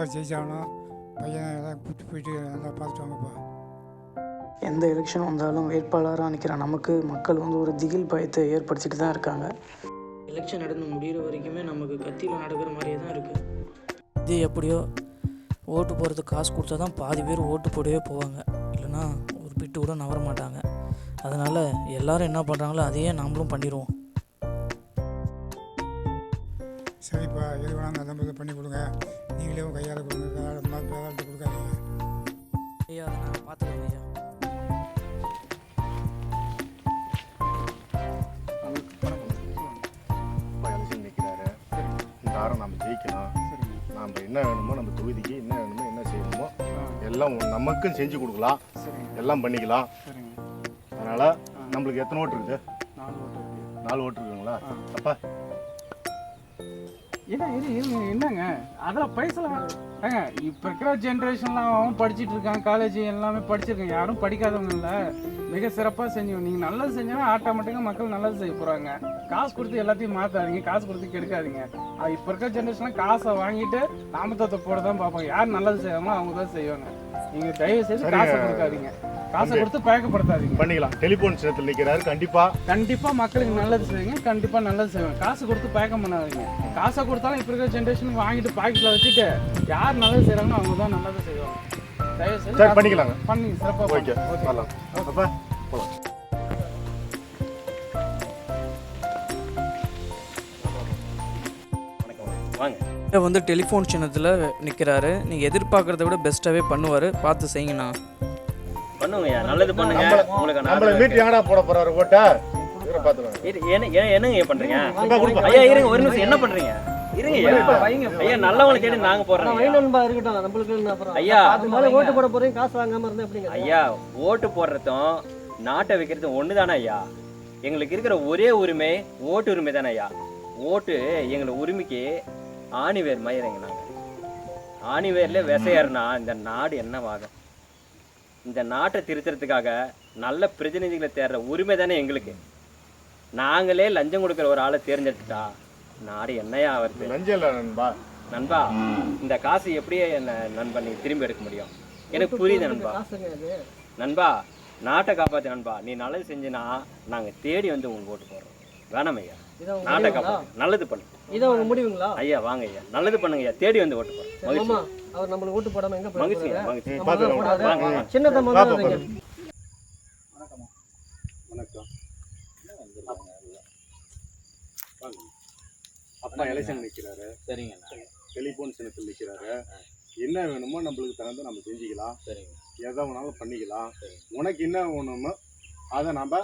யார் ஜெயிச்சாலும் பையன் எல்லாம் கூப்பிட்டு போயிட்டு நல்லா பார்த்துட்டு வாங்கப்பா. எந்த எலெக்ஷன் வந்தாலும் வேட்பாளராக நிற்கிற நமக்கு மக்கள் ஒரு திகில் பயத்தை ஏற்படுத்திட்டு தான் இருக்காங்க. எலெக்ஷன் நடந்து முடிகிற வரைக்குமே நமக்கு கத்தியில் நடக்கிற மாதிரியே தான் இருக்குது. இது எப்படியோ ஓட்டு போகிறதுக்கு காசு கொடுத்தா தான் பாதி பேர் ஓட்டு போடவே போவாங்க, இல்லைன்னா ஒரு பிட்டு கூட நவர மாட்டாங்க. அதனால் எல்லோரும் என்ன பண்ணுறாங்களோ அதையே நாமளும் பண்ணிடுவோம். சரிப்பா, எது வேணாலும் அந்த மாதிரி பண்ணி கொடுங்க. நீங்களே கையால் கொடுங்க, வேலைட்டு கொடுக்காதீங்க. ஐயா அதை நான் பார்த்துக்கிறேன் ஐயா. எலெக்ஷன் நிற்கிறாரு, இந்த வாரம் நம்ம ஜெயிக்கணும். நம்ம என்ன வேணுமோ, நம்ம தொகுதிக்கு என்ன வேணுமோ, என்ன செய்யணுமோ எல்லாம் நமக்கும் செஞ்சு கொடுக்கலாம், எல்லாம் பண்ணிக்கலாம். அதனால் நம்மளுக்கு எத்தனை ஓட்டு இருக்குது? 4 ஓட்டு இருக்குங்களா? அப்பா என்னங்க அதெல்லாம் பைசலாம் ஏங்க, இப்போ இருக்கிற ஜென்ரேஷன்லாம் அவன் படிச்சுட்டு இருக்கான், காலேஜ் எல்லாமே படிச்சிருக்காங்க. யாரும் படிக்காதவங்க இல்லை, மிக சிறப்பாக செஞ்சோம். நீங்கள் நல்லது செஞ்சோன்னா ஆட்டோமேட்டிக்காக மக்கள் நல்லது செய்ய போகிறாங்க. காசு கொடுத்து எல்லாத்தையும் மாற்றாதீங்க, காசு கொடுத்து கெடுக்காதீங்க. இப்போ இருக்கிற ஜென்ரேஷன்லாம் காசை வாங்கிட்டு நாமத்தத்தை போட தான் பார்ப்பாங்க. யார் நல்லது செய்வாங்களோ அவங்க தான் செய்வாங்க. நீங்கள் தயவு செய்து காசை கொடுக்காதீங்க, காசை கொடுத்து பழக்கப்படுத்தாதீங்க. பண்ணிக்கலாம். டெலிஃபோன் சின்னத்தில் நிற்கிறாரு, கண்டிப்பாக மக்களுக்கு நல்லது செய்யுங்க, கண்டிப்பாக நல்லது செய்வாங்க. காசு கொடுத்து பழக்கம் பண்ணாதீங்க. காசை கொடுத்தாலும் இப்போ இருக்கிற ஜென்ரேஷன் வாங்கிட்டு பாக்கெட்டில் வச்சுட்டு யார் நல்லது செய்கிறாங்களோ அவங்க தான் நல்லது செய்வாங்க. தயவு செய்து பண்ணிக்கலாங்க, பண்ணி சிறப்பாக. ஓகே வரலாம். அப்பா போகலாம். வாங்க. டெலிஃபோன் சின்னத்தில் நிற்கிறாரு. நீங்கள் எதிர்பார்க்குறத விட பெஸ்ட்டாகவே பண்ணுவார், பார்த்து செய்யுங்கண்ணா. பண்ணுங்கய்யா, நல்லது பண்ணுங்க. உங்களுக்கு நம்மள மீட் யாரா போட போறாரு ஓட்டா? இவரை பாத்துங்க. என்னங்க பண்றீங்க? ஐயா இருங்க ஒரு நிமிஷம், என்ன பண்றீங்க? இருங்க ஐயா, நல்லவங்களை தேடி நாங்க போறோம். ஐயா ஓட்டு போட போறீங்க, காசு வாங்காம இருந்தா எப்படிங்க? ஐயா, ஓட்டு போடுறதும் நாட்டை வைக்கிறதும் ஒண்ணுதானே ஐயா. எங்களுக்கு இருக்கிற ஒரே உரிமை ஓட்டு உரிமை தானே ஐயா. ஓட்டு எங்களை உரிமைக்கு ஆணிவேர் மயிரங்க. நாங்க ஆணிவேர்ல விசையாருனா இந்த நாடு என்னவாகும்? இந்த நாட்டை திருத்துறதுக்காக நல்ல பிரதிநிதிகளை தேடுற உரிமை தானே எங்களுக்கு. நாங்களே லஞ்சம் கொடுக்குற ஒரு ஆளை தேர்ந்தெடுத்துட்டா நாடு என்னையா வருது? லஞ்சம் இல்லை நண்பா. நண்பா, இந்த காசு எப்படியே என்ன நண்பா நீங்க திரும்பி எடுக்க முடியும்? எனக்கு புரியுது நண்பா. நண்பா, நாட்டை காப்பாத்து நண்பா. நீ நல்லது செஞ்சுனா நாங்க தேடி வந்து உங்க ஓட்டு போடுறோம். வேணாம் ஐயா, நாட்டை காப்பாத்து, நல்லது பண்ணு. இதான் உங்க முடிவுங்களா? ஐயா வாங்க ஐயா, நல்லது பண்ணுங்க ஐயா, தேடி வந்து ஓட்டு போடுறோம். அவர் நம்மளுக்கு ஓட்டு போடாம எங்க மகிழ்ச்சி போறாரு? மகிழ்ச்சி. சின்னதா வந்துறீங்க. வணக்கம். அப்பா எலெக்ஷன் நிற்கிறாரு. சரிங்க. டெலிஃபோன் சின்னத்தில் நிற்கிறாரு. என்ன வேணுமோ நம்மளுக்கு தகுந்த நம்ம செஞ்சுக்கலாம். சரிங்க. எதை வேணாலும் பண்ணிக்கலாம். உனக்கு என்ன வேணுமோ அதை நம்ம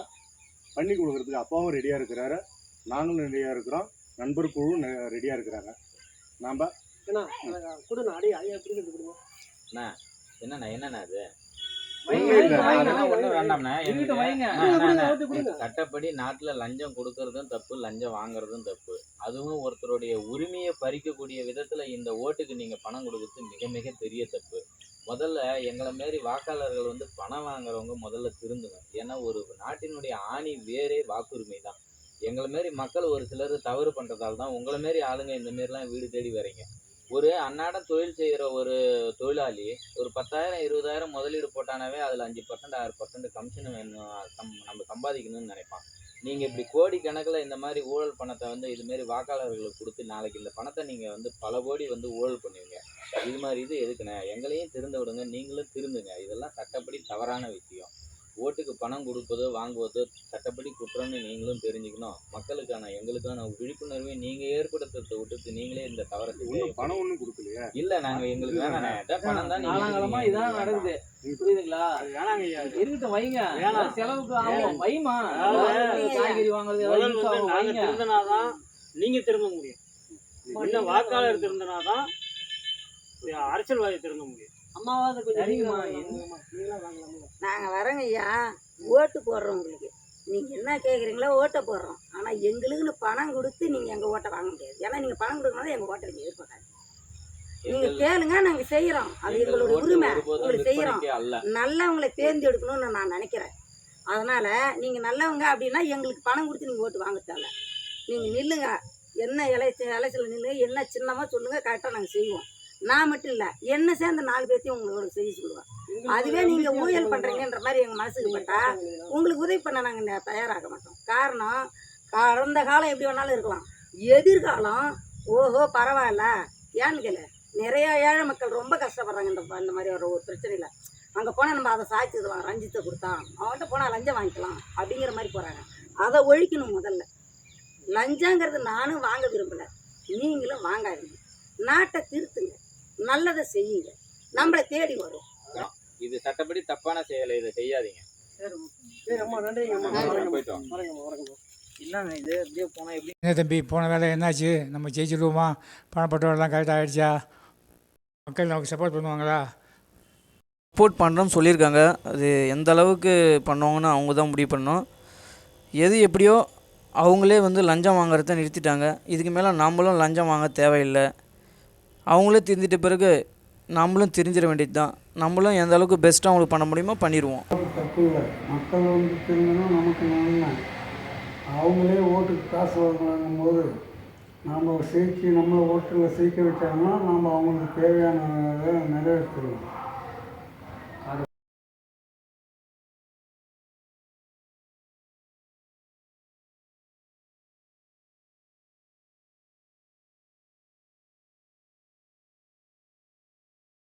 பண்ணி கொடுக்கறதுக்கு அப்பாவும் ரெடியாக இருக்கிறாரு, நாங்களும் ரெடியாக இருக்கிறோம், நண்பர் குழுவும் ரெடியாக இருக்கிறாங்க. நாம் என்னண்ணா அது சட்டப்படி நாட்டுல லஞ்சம் கொடுக்கறதும் தப்பு, லஞ்சம் வாங்குறதும் தப்பு. அதுவும் ஒருத்தருடைய உரிமையை பறிக்கக்கூடிய விதத்துல இந்த ஓட்டுக்கு நீங்க பணம் கொடுக்கறது மிக மிக பெரிய தப்பு. முதல்ல எங்களை மாரி வாக்காளர்கள் பணம் வாங்குறவங்க முதல்ல திருந்துங்க. ஏன்னா ஒரு நாட்டினுடைய ஆணி வேறே வாக்குரிமை தான். எங்களை மாரி மக்கள் ஒரு சிலர் தவறு பண்றதால தான் உங்களை மாரி ஆளுங்க இந்த மாரிலாம் வீடு தேடி வரீங்க. ஒரு அன்னாடம் தொழில் செய்கிற ஒரு தொழிலாளி ஒரு 10,000 20,000 முதலீடு போட்டானாவே அதில் 5% 6% கமிஷன் வேணும், நம்ம சம்பாதிக்கணும்னு நினைப்பான். நீங்கள் இப்படி கோடி கணக்கில் இந்த மாதிரி ஊழல் பணத்தை இதுமாரி வாக்காளர்களுக்கு கொடுத்து நாளைக்கு இந்த பணத்தை நீங்கள் பல கோடி ஊழல் பண்ணுவீங்க. இது மாதிரி இது எதுக்குண்ணே? எங்களையும் திருந்த விடுங்க, நீங்களும் திருந்துங்க. இதெல்லாம் சட்டப்படி தவறான விஷயம். ஓட்டுக்கு பணம் கொடுப்பதோ வாங்குவதோ சட்டப்படி குற்றம்னு நீங்களும் தெரிஞ்சுக்கணும். மக்களுக்கான எங்களுக்கான விழிப்புணர்வை நீங்க ஏற்படுத்துறதை விட்டுட்டு நீங்களே இந்த தவறை பணம் ஒன்றும் கொடுக்கலையா? இல்ல, நாங்க எங்களுக்கு வேணாம் பணம் தான். நாளாங்களமா இதான் நடக்குது, புரியுதுங்களா? இருக்கட்டும், வைங்க, செலவுக்கு ஆகும், வைமா. காய்கறி வாங்குறது திருந்தனாதான் நீங்க திரும்ப முடியும். இன்னும் வாக்காளர் திருந்தனாதான் அரசியல்வாதி திருந்த முடியும். அம்மாவாத கொஞ்சம் நாங்கள் வரோங்க ஐயா, ஓட்டு போடுறோம். உங்களுக்கு நீங்கள் என்ன கேட்குறீங்களோ ஓட்டை போடுறோம். ஆனால் எங்களுக்குன்னு பணம் கொடுத்து நீங்கள் எங்கள் ஓட்டை வாங்க முடியாது. ஏன்னா நீங்கள் பணம் கொடுக்கணும் எங்கள் ஓட்டை நீங்கள் எதிர்பார்க்காது. நீங்கள் கேளுங்க, நாங்கள் செய்கிறோம். அது எங்களுடைய உரிமை, உங்களுக்கு செய்கிறோம். நல்லவங்களை தேர்ந்தெடுக்கணும்னு நான் நினைக்கிறேன். அதனால் நீங்கள் நல்லவங்க அப்படின்னா எங்களுக்கு பணம் கொடுத்து நீங்கள் ஓட்டு வாங்க தேவை. நீங்கள் நில்லுங்க, என்ன எலெக்ஷனில் நில்லுங்க, என்ன சின்னமாக சொல்லுங்கள், கரெக்டாக நாங்கள் செய்வோம். நான் மட்டும் இல்லை என்ன சேர்ந்த 4 பேர்த்தையும் உங்களுக்கு செய்ய சொல்லுவேன். அதுவே நீங்கள் ஊழல் பண்ணுறீங்கன்ற மாதிரி எங்கள் மனசுக்கு பட்டா உங்களுக்கு உதவி பண்ண நாங்கள் தயாராக மாட்டோம். காரணம் கடந்த காலம் எப்படி வேணாலும் இருக்கலாம், எதிர்காலம் ஓஹோ பரவாயில்ல. ஏன்னு கேளு, நிறைய ஏழை மக்கள் ரொம்ப கஷ்டப்படுறாங்க இந்த மாதிரி ஒரு பிரச்சனையில். அங்கே போனால் நம்ம அதை சாய்ச்சதுலாம் ரஞ்சித்தை கொடுத்தான், அவன்கிட்ட போனால் லஞ்சம் வாங்கிக்கலாம் அப்படிங்கிற மாதிரி போகிறாங்க. அதை ஒழிக்கணும். முதல்ல லஞ்சங்கிறது நானும் வாங்க விரும்பலை, நீங்களும் வாங்காதீங்க. நாட்டை திருத்துங்க, நல்லதை செய்யுங்க, நம்மளை தேடி வரும். இது சட்டப்படி தப்பான செயலை, இதை செய்யாதீங்க. போயிட்டு வாங்க. இல்லைங்க இது அப்படியே போனால் எப்படி என்ன தம்பி போன வேலை என்னாச்சு? நம்ம ஜெயிச்சிடுவோமா? பணப்பட்டவெல்லாம் கரெக்டாக ஆகிடுச்சா? மக்கள் நமக்கு சப்போர்ட் பண்ணுவாங்களா? சப்போர்ட் பண்ணுறோன்னு சொல்லியிருக்காங்க. அது எந்த அளவுக்கு பண்ணுவாங்கன்னு அவங்க தான் முடிவு பண்ணணும். எது எப்படியோ அவங்களே வந்து லஞ்சம் வாங்குறத நிறுத்திட்டாங்க. இதுக்கு மேலே நம்மளும் லஞ்சம் வாங்க தேவையில்லை. அவங்களே திருந்திட்ட பிறகு நம்மளும் தெரிஞ்சிட வேண்டியது தான். நம்மளும் எந்த அளவுக்கு பெஸ்ட்டாக அவங்களுக்கு பண்ண முடியுமோ பண்ணிடுவோம். தப்பு இல்லை, மக்கள் வந்து தெரிஞ்சணும் நமக்கு நன்மை. அவங்களே ஓட்டுக்கு காசு வாங்கும்போது நாம் நம்மளை ஓட்டில் சேர்க்க வச்சாங்கன்னா நாம் அவங்களுக்கு தேவையானதை நிறைவேற்றிடுவோம்.